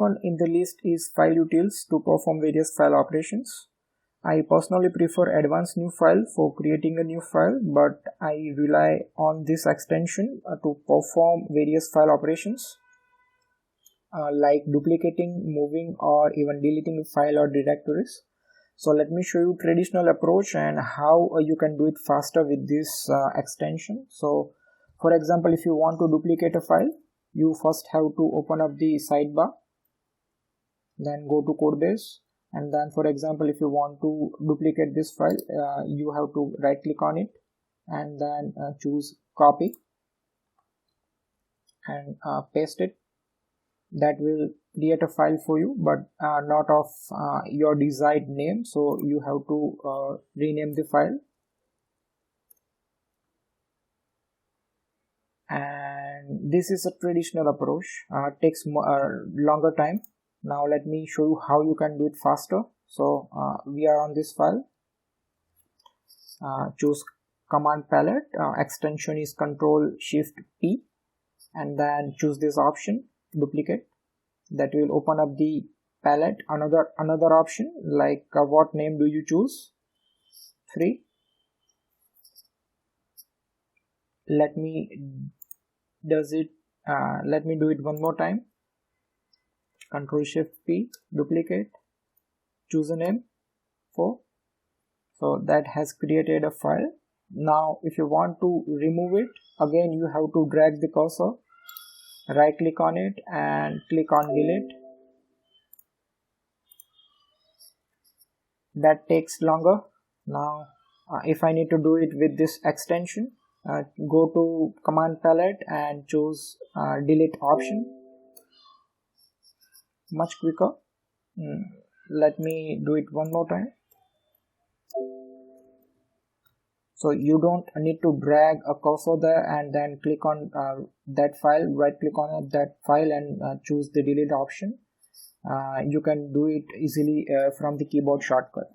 One in the list is file utils to perform various file operations. I personally prefer advanced new file for creating a new file, but I rely on this extension to perform various file operations like duplicating, moving, or even deleting file or directories. So let me show you traditional approach and how you can do it faster with this extension. So for example, if you want to duplicate a file, you first have to open up the sidebar, then go to codebase, and then for example, if you want to duplicate this file, you have to right click on it and then choose copy and paste it. That will create a file for you, but not of your desired name, so you have to rename the file. And this is a traditional approach, takes longer time. Now let me show you how you can do it faster. So we are on this file, choose command palette, extension is Ctrl+Shift+P, and then choose this option, duplicate. That will open up the palette. Another option like what name do you choose? 3. Let me do it one more time. Ctrl+Shift+P, duplicate, choose a name, 4. So that has created a file. Now if you want to remove it, again you have to drag the cursor, right click on it and click on delete. That takes longer. Now if I need to do it with this extension, go to command palette and choose delete option. Much quicker. Let me do it one more time. So you don't need to drag a cursor there and then click on that file, right click on that file and choose the delete option. You can do it easily from the keyboard shortcut.